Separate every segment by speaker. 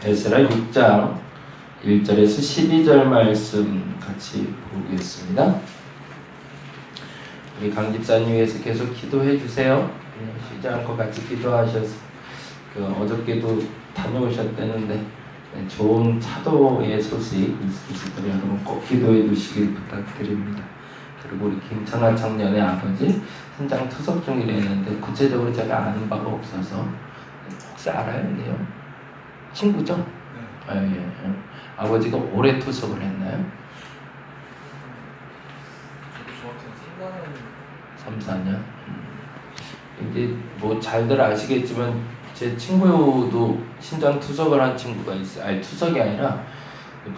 Speaker 1: 에스라 6장 1절에서 12절 말씀 같이 보겠습니다. 우리 강 집사님 위해서 계속 기도해 주세요. 쉬지 않고 같이 기도하셔서 어저께도 다녀오셨다는데 좋은 차도의 소식 있으시더라도 여러분 꼭 기도해 주시길 부탁드립니다. 그리고 우리 김천아 청년의 아버지 현장 투석 중이랬는데 구체적으로 제가 아는 바가 없어서 혹시 알아야 돼요? 친구죠? 네. 예. 아버지가 오래 투석을 했나요? 정확히 3-4년. 이제 뭐 잘들 아시겠지만 제 친구도 신장 투석을 한 친구가 있어요. 아니 투석이 아니라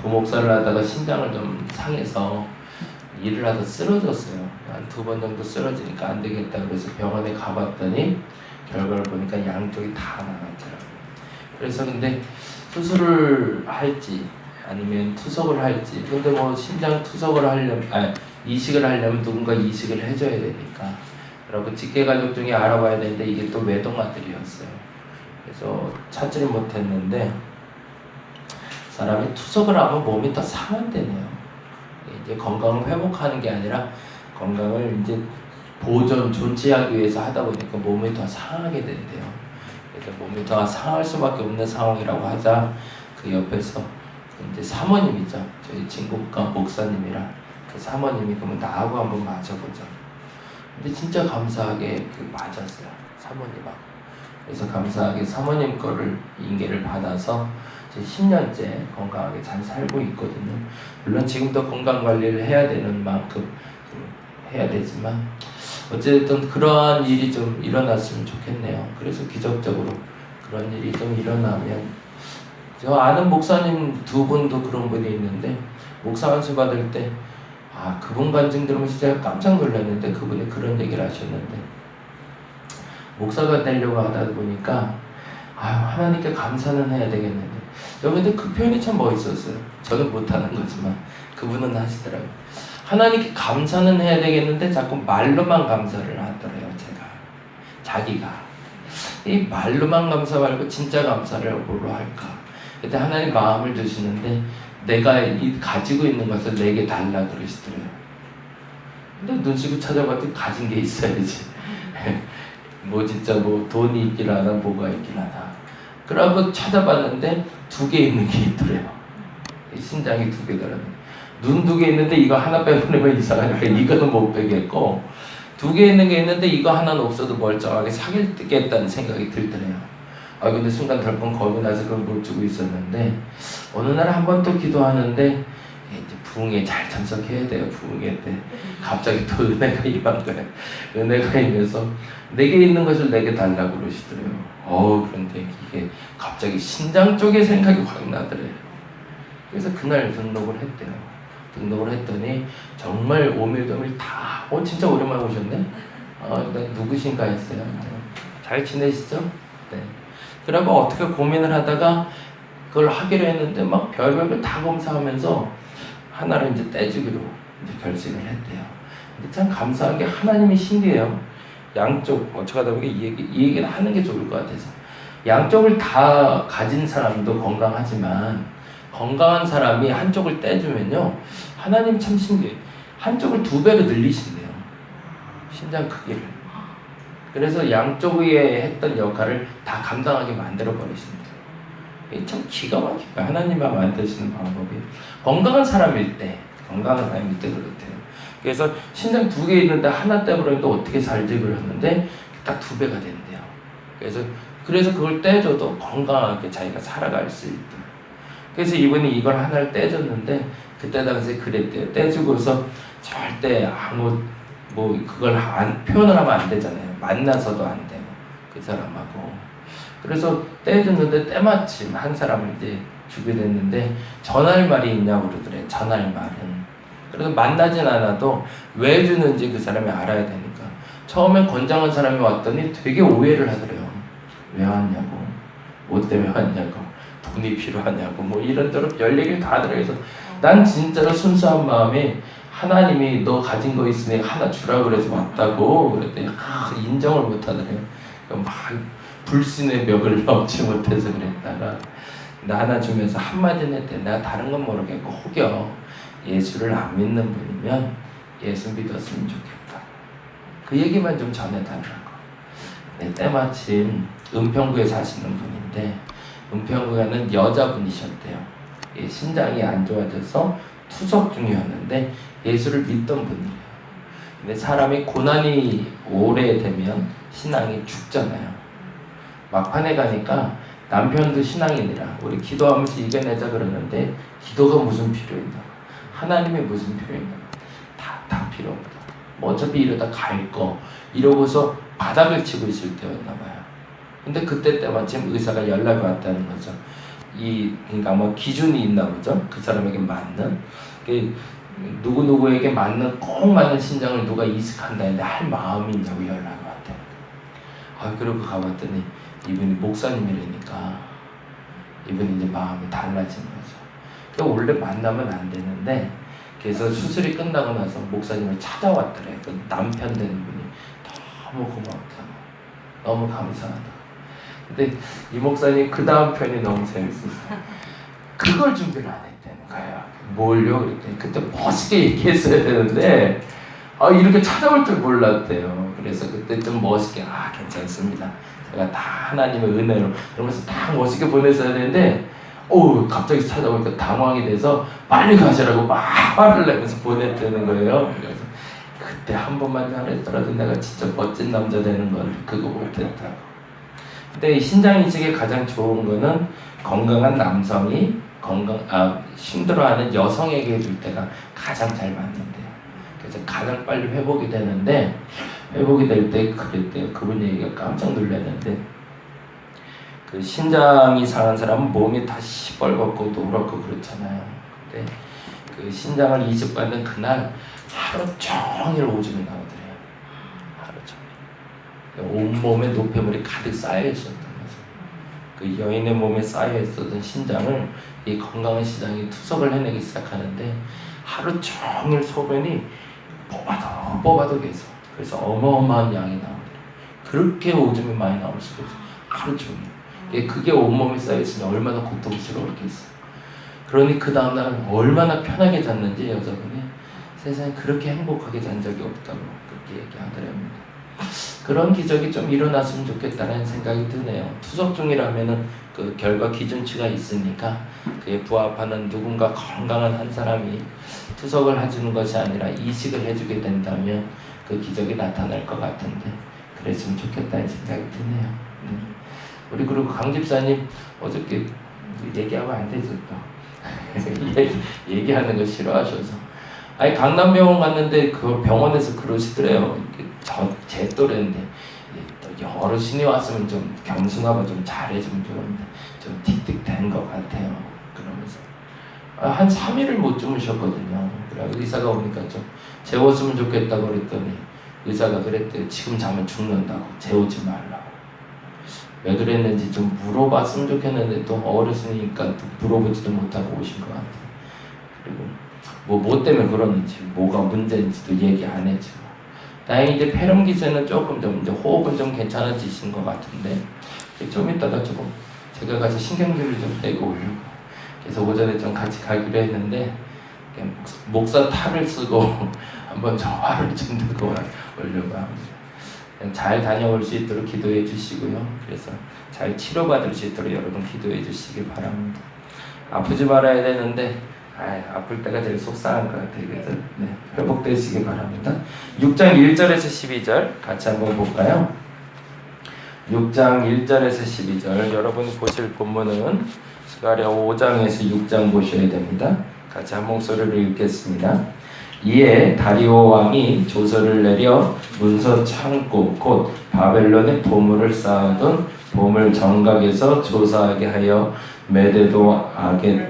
Speaker 1: 부목사를 하다가 신장을 좀 상해서 일을 하다 쓰러졌어요. 한 2번 정도 쓰러지니까 안 되겠다 그래서 병원에 가봤더니 결과를 보니까 양쪽이 다 나갔더라고요. 그래서 근데 수술을 할지 아니면 투석을 할지, 근데 뭐 신장 투석을 하려면 이식을 하려면 누군가 이식을 해줘야 되니까 그리고 직계가족 중에 알아봐야 되는데 이게 또 외동아들이었어요. 그래서 찾지를 못했는데 사람이 투석을 하면 몸이 더 상한대네요. 이제 건강을 회복하는 게 아니라 건강을 이제 존치하기 위해서 하다 보니까 몸이 더 상하게 된대요. 그래서 몸이 더 상할 수밖에 없는 상황이라고 하자 그 옆에서 이제 사모님이죠. 저희 친구가 목사님이라 그 사모님이 그러면 나하고 한번 맞아보자. 근데 진짜 감사하게 맞았어요. 사모님하고. 그래서 감사하게 사모님 거를 인계를 받아서 이제 10년째 건강하게 잘 살고 있거든요. 물론 지금도 건강 관리를 해야 되는 만큼 좀 해야 되지만 어쨌든 그러한 일이 좀 일어났으면 좋겠네요. 그래서 기적적으로 그런 일이 좀 일어나면 저 아는 목사님 2분도 그런 분이 있는데 목사 안수 받을 때 그분 간증 들으면서 제가 깜짝 놀랐는데 그분이 그런 얘기를 하셨는데 목사가 되려고 하다 보니까 하나님께 감사는 해야 되겠는데 근데 그 표현이 참 멋있었어요. 저는 못하는 거지만 그분은 하시더라고요. 하나님께 감사는 해야 되겠는데 자꾸 말로만 감사를 하더래요. 자기가 이 말로만 감사 말고 진짜 감사를 뭐로 할까? 그때 하나님 마음을 주시는데 내가 가지고 있는 것을 내게 달라 그러시더래요. 근데 눈치고 찾아봤더니 가진 게 있어야지. 뭐 진짜 뭐 돈이 있긴 하나 뭐가 있긴 하나. 그러고 찾아봤는데 2개 있는 게 있더래요. 신장이 2개더라고요. 눈 2개 있는데 이거 하나 빼보내면 이상하니까 이거는 못 빼겠고 2개 있는 게 있는데 이거 하나는 없어도 멀쩡하게 사겠다는 생각이 들더래요. 근데 순간 덜컹 겁이 나서 그걸 못 주고 있었는데 어느 날 한 번 또 기도하는데 이제 부흥에 잘 참석해야 돼요. 부흥회 때 갑자기 또 은혜가 임한 거예요. 은혜가 임해서 내게 있는 것을 내게 달라고 그러시더래요. 그런데 이게 갑자기 신장 쪽에 생각이 확 나더래요. 그래서 그날 등록을 했대요. 등록을 했더니 정말 오밀조밀 다 진짜 오랜만에 오셨네? 누구신가 했어요. 잘 지내시죠? 네. 그러고 어떻게 고민을 하다가 그걸 하기로 했는데 막 별별 다 검사하면서 하나를 이제 떼주기로 이제 결심을 했대요. 근데 참 감사한 게 하나님이 신기해요. 양쪽 어떻게 하다 보니 이 얘기는 하는 게 좋을 것 같아서 양쪽을 다 가진 사람도 건강하지만 건강한 사람이 한쪽을 떼주면요 하나님 참 신기해요. 한쪽을 2배로 늘리신대요. 신장 크기를. 그래서 양쪽에 했던 역할을 다 감당하게 만들어 버리십니다. 이게 참 기가 막히고 하나님만 만드시는 방법이 건강한 사람일 때 그렇대요. 그래서 신장 2개 있는데 하나 떼버리는데 어떻게 살지 그러는데 딱 2배가 된대요. 그래서 그걸 떼줘도 건강하게 자기가 살아갈 수 있다. 그래서 이분이 이걸 하나를 떼줬는데 그때 당시에 그랬대요. 떼주고서 절대 그걸 표현을 하면 안 되잖아요. 만나서도 안 되고 그 사람하고. 그래서 떼줬는데 때마침 한 사람을 이제 주게 됐는데 전할 말이 있냐고 그러더래요. 전할 말은. 그래서 만나진 않아도 왜 주는지 그 사람이 알아야 되니까. 처음엔 건장한 사람이 왔더니 되게 오해를 하더래요. 왜 왔냐고. 뭐 때문에 왔냐고. 돈이 필요하냐고. 뭐 이런저런 별 얘기를 다 하더래요. 그래서 난 진짜로 순수한 마음에 하나님이 너 가진 거 있으니 하나 주라고 그래서 왔다고 그랬더니 인정을 못 하더래요. 막 불신의 벽을 넘지 못해서 그랬다가 근데 하나 주면서 한마디는 했대. 내가 다른 건 모르겠고 혹여 예수를 안 믿는 분이면 예수 믿었으면 좋겠다. 그 얘기만 좀 전해달라고. 네, 때마침 은평구에 사시는 분인데 은평구에는 여자분이셨대요. 예, 신장이 안 좋아져서 투석 중이었는데 예수를 믿던 분이에요. 근데 사람이 고난이 오래되면 신앙이 죽잖아요. 막판에 가니까 남편도 신앙이니라 우리 기도하면서 이겨내자 그러는데 기도가 무슨 필요인가? 하나님이 무슨 필요인가? 다 필요 없다. 뭐 어차피 이러다 갈 거 이러고서 바닥을 치고 있을 때였나 봐요. 근데 그때 때마침 의사가 연락이 왔다는 거죠. 그러니까 뭐 기준이 있나 보죠. 그 사람에게 맞는 누구누구에게 맞는 꼭 맞는 신장을 누가 이식한다 했는데 할 마음이 있냐고 연락이 왔대요. 그러고 가봤더니 이분이 목사님이라니까 이분이 이제 마음이 달라진 거죠. 그러니까 원래 만나면 안 되는데 그래서 수술이 끝나고 나서 목사님을 찾아왔더래요. 그 남편 되는 분이 너무 고맙다고 너무 감사하다고. 근데 이 목사님 그 다음 편이 너무 재밌었어요. 그걸 준비를 안 했다는 거예요. 뭘요? 그랬더니 그때 멋있게 얘기했어야 되는데 이렇게 찾아올 줄 몰랐대요. 그래서 그때 좀 멋있게 괜찮습니다. 제가 다 하나님의 은혜로 그러면서 다 멋있게 보냈어야 되는데 갑자기 찾아오니까 당황이 돼서 빨리 가시라고 막 화를 내면서 보냈다는 거예요. 그래서 그때 한 번만 잘했더라도 내가 진짜 멋진 남자 되는 걸 그거 못했다고. 근데 이 신장 이식에 가장 좋은 거는 건강한 남성이 힘들어하는 여성에게 해줄 때가 가장 잘 맞는데요. 그래서 가장 빨리 회복이 되는데 회복이 될 때 그랬대요. 그분 얘기가 깜짝 놀랐는데 그 신장이 상한 사람은 몸이 다 시뻘겋고 노랗고 그렇잖아요. 근데 그 신장을 이식받는 그날 하루 종일 오줌이 나오더래요. 하루 종일. 온몸에 노폐물이 가득 쌓여 있었던 거죠. 그 여인의 몸에 쌓여 있었던 신장을 이 건강한 신장이 투석을 해내기 시작하는데 하루 종일 소변이 뽑아도 계속. 그래서 어마어마한 양이 나오더래요. 그렇게 오줌이 많이 나올 수가 있어요. 하루 종일. 그게 온몸에 쌓여있으면 얼마나 고통스러웠겠어요. 그러니 그 다음날 얼마나 편하게 잤는지 여자분이 세상에 그렇게 행복하게 잔 적이 없다고 그렇게 얘기하더랍니다. 그런 기적이 좀 일어났으면 좋겠다는 생각이 드네요. 투석 중이라면은 그 결과 기준치가 있으니까 그에 부합하는 누군가 건강한 한 사람이 투석을 해주는 것이 아니라 이식을 해주게 된다면 그 기적이 나타날 것 같은데 그랬으면 좋겠다는 생각이 드네요. 우리 그리고 강 집사님 어저께 얘기하면 안 되죠 또. 얘기하는 거 싫어하셔서 강남병원 갔는데 그 병원에서 그러시더래요. 제 또래인데 어르신이 왔으면 좀 겸손하고 좀 잘해주면 좋은데 좀 틱틱된 것 같아요. 그러면서 한 3일을 못 주무셨거든요. 그래서 의사가 오니까 좀 재웠으면 좋겠다고 그랬더니 의사가 그랬대요. 지금 자면 죽는다고 재우지 말라고. 왜 그랬는지 좀 물어봤으면 좋겠는데 또 어르신이니까 또 물어보지도 못하고 오신 것 같아요. 그리고 뭐 때문에 그러는지 뭐가 문제인지도 얘기 안 해주고. 다행히 이제 폐렴 기세는 조금 좀 이제 호흡은 좀 괜찮아지신 것 같은데 좀 이따가 조금 제가 가서 신경질을 좀 떼고 오려고. 그래서 오전에 좀 같이 가기로 했는데 목사 탈을 쓰고 한번 저 화를 좀 들고 오려고 합니다. 잘 다녀올 수 있도록 기도해 주시고요. 그래서 잘 치료받을 수 있도록 여러분 기도해 주시기 바랍니다. 아프지 말아야 되는데 아플 때가 제일 속상한 것 같아요. 그래서 회복되시기 바랍니다. 6장 1절에서 12절 같이 한번 볼까요? 6장 1절에서 12절 여러분이 보실 본문은 스가랴 5장에서 6장 보셔야 됩니다. 같이 한 목소리로 읽겠습니다. 이에 다리오 왕이 조서를 내려 문서 창고 곧 바벨론의 보물을 쌓아둔 보물 정각에서 조사하게 하여 메데도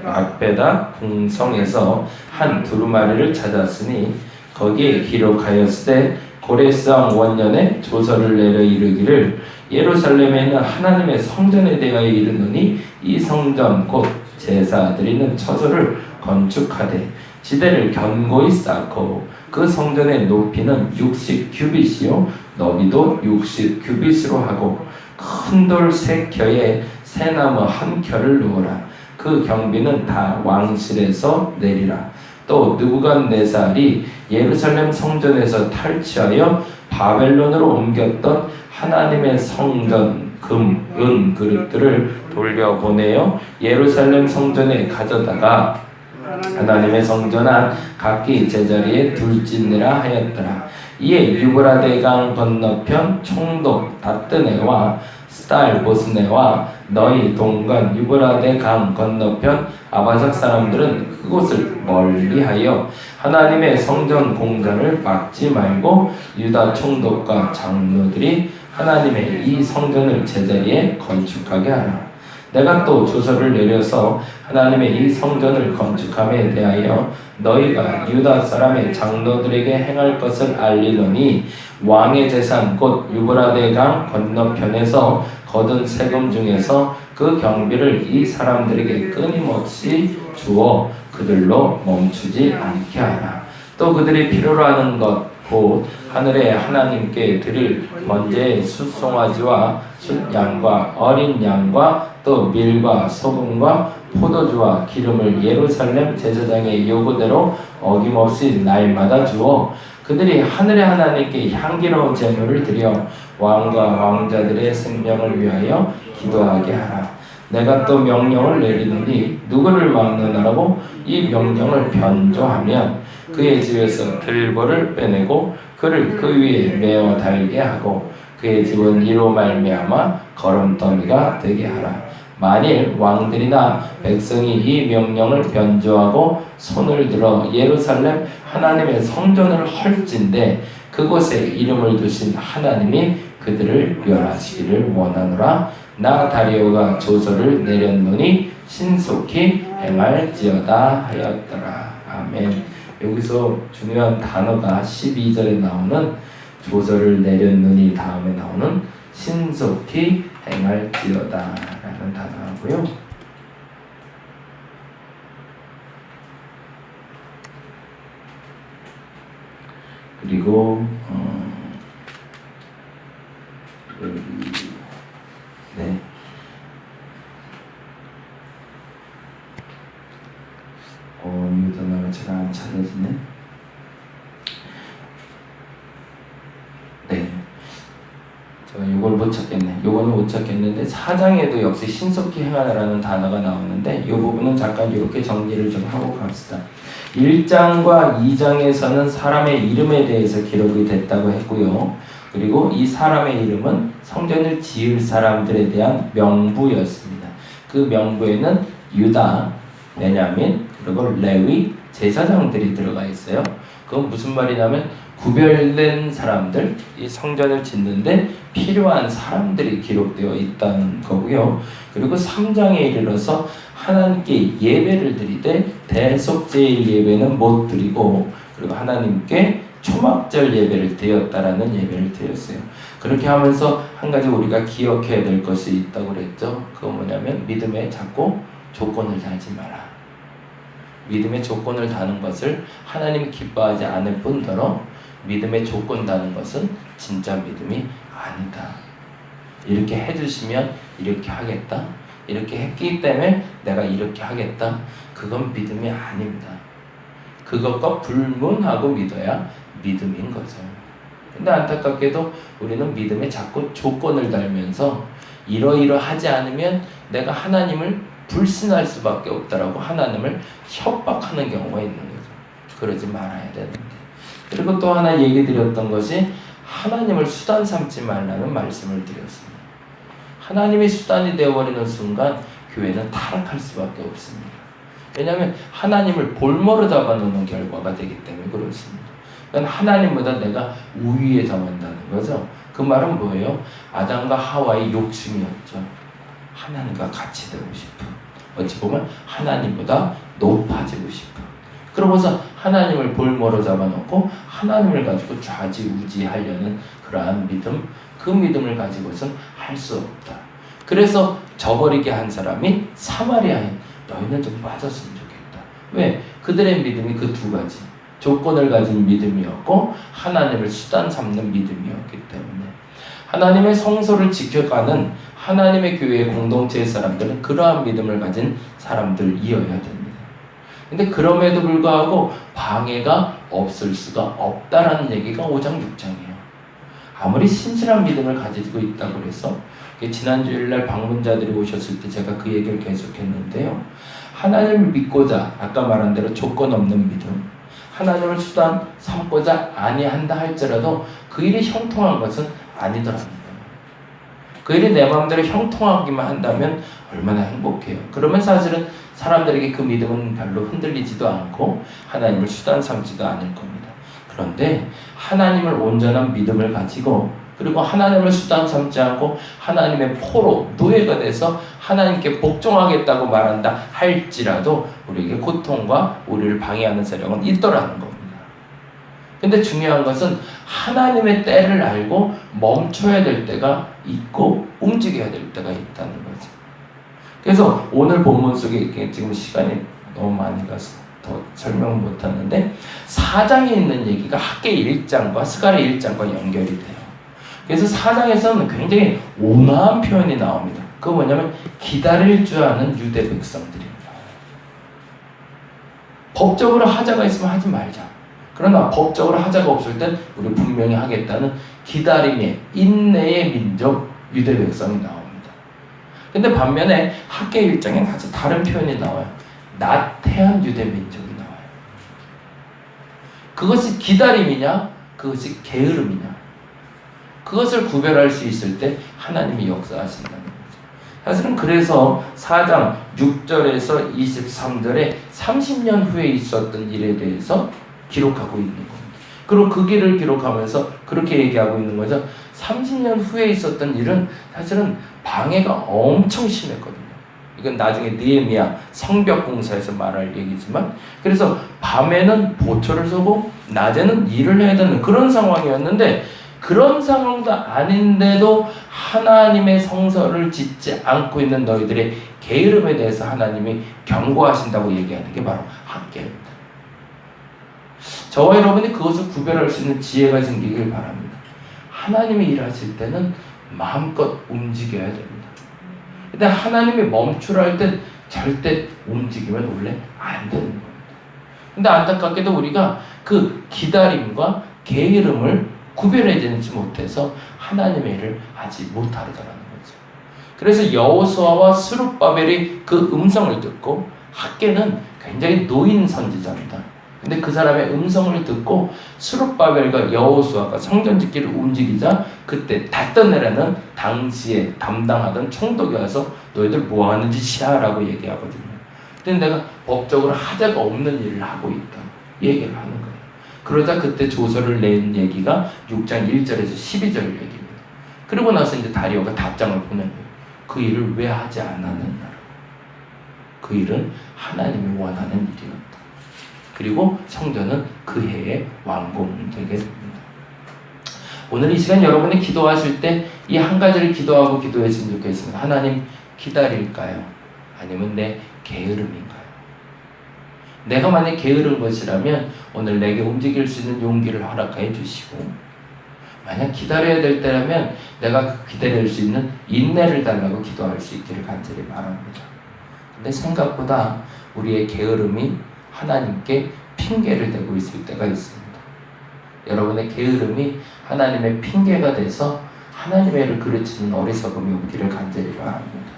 Speaker 1: 악베다 궁성에서 한 두루마리를 찾았으니 거기에 기록하였으되 고레스왕 원년에 조서를 내려 이르기를 예루살렘에 있는 하나님의 성전에 대하여 이르노니 이 성전 곧 제사 드리는 처소를 건축하되 지대를 견고히 쌓고 그 성전의 높이는 60규빗이요 너비도 60규빗으로 하고 큰 돌 3켜에 새나무 1켜를 놓으라. 그 경비는 다 왕실에서 내리라. 또 느부갓네살이 예루살렘 성전에서 탈취하여 바벨론으로 옮겼던 하나님의 성전 금, 은 그릇들을 돌려보내어 예루살렘 성전에 가져다가 하나님의 성전 안 각기 제자리에 둘짓느라 하였더라. 이에 유브라데 강 건너편 총독 다뜨네와 스달 보스네와 너희 동간 유브라데 강 건너편 아바삭 사람들은 그곳을 멀리하여 하나님의 성전 공사를 막지 말고 유다 총독과 장로들이 하나님의 이 성전을 제자리에 건축하게 하라. 내가 또 조서를 내려서 하나님의 이 성전을 건축함에 대하여 너희가 유다 사람의 장로들에게 행할 것을 알리더니 왕의 재산 곧 유브라데 강 건너편에서 거둔 세금 중에서 그 경비를 이 사람들에게 끊임없이 주어 그들로 멈추지 않게 하라. 또 그들이 필요로 하는 것 곧 하늘의 하나님께 드릴 번제의 숫송아지와 숫양과 어린 양과 또 밀과 소금과 포도주와 기름을 예루살렘 제사장의 요구대로 어김없이 날마다 주어 그들이 하늘의 하나님께 향기로운 제물을 드려 왕과 왕자들의 생명을 위하여 기도하게 하라. 내가 또 명령을 내리더니 누구를 막론하라고 이 명령을 변조하면 그의 집에서 들보를 빼내고 그를 그 위에 메어 달게 하고 그의 집은 이로 말미암아 거름더미가 되게 하라. 만일 왕들이나 백성이 이 명령을 변조하고 손을 들어 예루살렘 하나님의 성전을 헐진대 그곳에 이름을 두신 하나님이 그들을 멸하시기를 원하노라. 나 다리오가 조서를 내렸노니 신속히 행할지어다 하였더라. 아멘. 여기서 중요한 단어가 12절에 나오는 조서를 내렸느니 다음에 나오는 신속히 행할지어다 라는 단어하고요. 그리고 네. 이 단어가 잘 안 찾아지네. 네. 제가 이걸 못 찾겠네. 요거는 못 찾겠는데 4장에도 역시 신속히 행하라는 단어가 나오는데 이 부분은 잠깐 이렇게 정리를 좀 하고 갑시다. 1장과 2장에서는 사람의 이름에 대해서 기록이 됐다고 했고요. 그리고 이 사람의 이름은 성전을 지을 사람들에 대한 명부였습니다. 그 명부에는 유다, 베냐민, 그리고 레위, 제사장들이 들어가 있어요. 그건 무슨 말이냐면 구별된 사람들, 이 성전을 짓는데 필요한 사람들이 기록되어 있다는 거고요. 그리고 3장에 이르러서 하나님께 예배를 드리되 대속제일 예배는 못 드리고 그리고 하나님께 초막절 예배를 드렸다라는 예배를 드렸어요. 그렇게 하면서 한 가지 우리가 기억해야 될 것이 있다고 그랬죠. 그건 뭐냐면 믿음에 자꾸 조건을 달지 마라. 믿음의 조건을 다는 것을 하나님이 기뻐하지 않을 뿐더러 믿음의 조건 다는 것은 진짜 믿음이 아니다. 이렇게 해주시면 이렇게 하겠다. 이렇게 했기 때문에 내가 이렇게 하겠다. 그건 믿음이 아닙니다. 그것과 불문하고 믿어야 믿음인 거죠. 근데 안타깝게도 우리는 믿음에 자꾸 조건을 달면서 이러이러하지 않으면 내가 하나님을 불신할 수밖에 없다라고 하나님을 협박하는 경우가 있는 거죠. 그러지 말아야 되는데. 그리고 또 하나 얘기 드렸던 것이 하나님을 수단 삼지 말라는 말씀을 드렸습니다. 하나님이 수단이 되어버리는 순간 교회는 타락할 수밖에 없습니다. 왜냐하면 하나님을 볼모로 잡아놓는 결과가 되기 때문에 그렇습니다. 그러니까 하나님보다 내가 우위에 잡는다는 거죠. 그 말은 뭐예요? 아담과 하와의 욕심이었죠. 하나님과 같이 되고 싶어. 어찌 보면 하나님보다 높아지고 싶어. 그러고서 하나님을 볼모로 잡아놓고 하나님을 가지고 좌지우지하려는 그러한 믿음, 그 믿음을 가지고선 할 수 없다. 그래서 저버리게 한 사람이 사마리아인 너희는 좀 빠졌으면 좋겠다. 왜? 그들의 믿음이 그 두 가지 조건을 가진 믿음이었고 하나님을 수단 삼는 믿음이었기 때문에 하나님의 성소를 지켜가는 하나님의 교회의 공동체의 사람들은 그러한 믿음을 가진 사람들이어야 됩니다. 근데 그럼에도 불구하고 방해가 없을 수가 없다라는 얘기가 5장 6장이에요. 아무리 신실한 믿음을 가지고 있다고 해서 지난주일날 방문자들이 오셨을 때 제가 그 얘기를 계속했는데요. 하나님을 믿고자 아까 말한 대로 조건 없는 믿음, 하나님을 수단 삼고자 아니한다 할지라도 그 일이 형통한 것은 아니더랍니다. 그 일이 내 마음대로 형통하기만 한다면 얼마나 행복해요. 그러면 사실은 사람들에게 그 믿음은 별로 흔들리지도 않고 하나님을 수단 삼지도 않을 겁니다. 그런데 하나님을 온전한 믿음을 가지고 그리고 하나님을 수단 삼지 않고 하나님의 포로 노예가 돼서 하나님께 복종하겠다고 말한다 할지라도 우리에게 고통과 우리를 방해하는 세력은 있더라는 겁니다. 근데 중요한 것은 하나님의 때를 알고 멈춰야 될 때가 있고 움직여야 될 때가 있다는 거죠. 그래서 오늘 본문 속에 지금 시간이 너무 많이 가서 더 설명을 못하는데 4장에 있는 얘기가 학개 1장과 스가랴 1장과 연결이 돼요. 그래서 4장에서는 굉장히 온화한 표현이 나옵니다. 그거 뭐냐면 기다릴 줄 아는 유대 백성들입니다. 법적으로 하자가 있으면 하지 말자. 그러나 법적으로 하자가 없을 땐 우리 분명히 하겠다는 기다림의 인내의 민족 유대 백성이 나옵니다. 근데 반면에 학개 1장에는 아주 다른 표현이 나와요. 나태한 유대 민족이 나와요. 그것이 기다림이냐 그것이 게으름이냐 그것을 구별할 수 있을 때 하나님이 역사하신다는 거죠. 사실은 그래서 4장 6절에서 23절에 30년 후에 있었던 일에 대해서 기록하고 있는 겁니다. 그리고 그 길을 기록하면서 그렇게 얘기하고 있는 거죠. 30년 후에 있었던 일은 사실은 방해가 엄청 심했거든요. 이건 나중에 느헤미야 성벽 공사에서 말할 얘기지만 그래서 밤에는 보초를 서고 낮에는 일을 해야 되는 그런 상황이었는데 그런 상황도 아닌데도 하나님의 성전을 짓지 않고 있는 너희들의 게으름에 대해서 하나님이 경고하신다고 얘기하는 게 바로 학개입니다. 저와 여러분이 그것을 구별할 수 있는 지혜가 생기길 바랍니다. 하나님이 일하실 때는 마음껏 움직여야 됩니다. 근데 하나님이 멈추라 때 절대 움직이면 원래 안 되는 겁니다. 근데 안타깝게도 우리가 그 기다림과 게으름을 구별해지지 못해서 하나님의 일을 하지 못하더라는 거죠. 그래서 여호수아와 스룹바벨이 그 음성을 듣고 학개는 굉장히 노인 선지자입니다. 근데 그 사람의 음성을 듣고 스룹바벨과 여호수아가 성전 짓기를 움직이자 그때 닷더네라는 당시에 담당하던 총독이 와서 너희들 뭐 하는 짓이야 라고 얘기하거든요. 근데 내가 법적으로 하자가 없는 일을 하고 있다 얘기를 하는 거예요. 그러자 그때 조서를 낸 얘기가 6장 1절에서 12절 얘기입니다. 그리고 나서 이제 다리오가 답장을 보낸 거예요. 그 일을 왜 하지 않았느냐. 그 일은 하나님이 원하는 일이었다. 그리고 성전은 그 해에 완공되게 됩니다. 오늘 이 시간 여러분이 기도하실 때 이 한 가지를 기도하고 기도했으면 좋겠습니다. 하나님 기다릴까요? 아니면 내 게으름인가요? 내가 만약 게으른 것이라면 오늘 내게 움직일 수 있는 용기를 허락해 주시고 만약 기다려야 될 때라면 내가 기다릴 수 있는 인내를 달라고 기도할 수 있기를 간절히 바랍니다. 근데 생각보다 우리의 게으름이 하나님께 핑계를 대고 있을 때가 있습니다. 여러분의 게으름이 하나님의 핑계가 돼서 하나님의 일을 그르치는 어리석음이 없기를 간절히 바랍니다.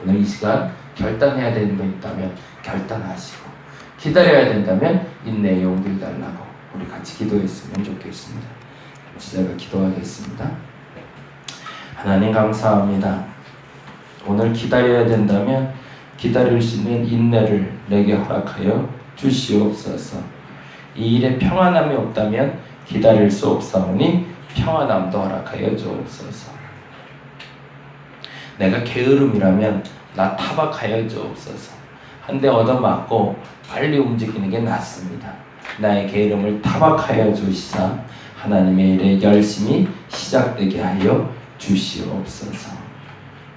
Speaker 1: 오늘 이 시간 결단해야 되는 거 있다면 결단하시고 기다려야 된다면 인내의 용기를 달라고 우리 같이 기도했으면 좋겠습니다. 제가 기도하겠습니다. 하나님 감사합니다. 오늘 기다려야 된다면 기다릴 수 있는 인내를 내게 허락하여 주시옵소서. 이 일에 평안함이 없다면 기다릴 수 없사오니 평안함도 허락하여 주옵소서. 내가 게으름이라면 나 타박하여 주옵소서. 한 대 얻어맞고 빨리 움직이는 게 낫습니다. 나의 게으름을 타박하여 주시사 하나님의 일에 열심히 시작되게 하여 주시옵소서.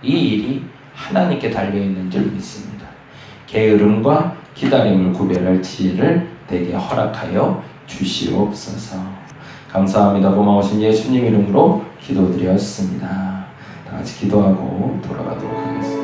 Speaker 1: 이 일이 하나님께 달려있는 줄 믿습니다. 게으름과 기다림을 구별할 지혜를 내게 허락하여 주시옵소서. 감사합니다. 고마우신 예수님 이름으로 기도드렸습니다. 다 같이 기도하고 돌아가도록 하겠습니다.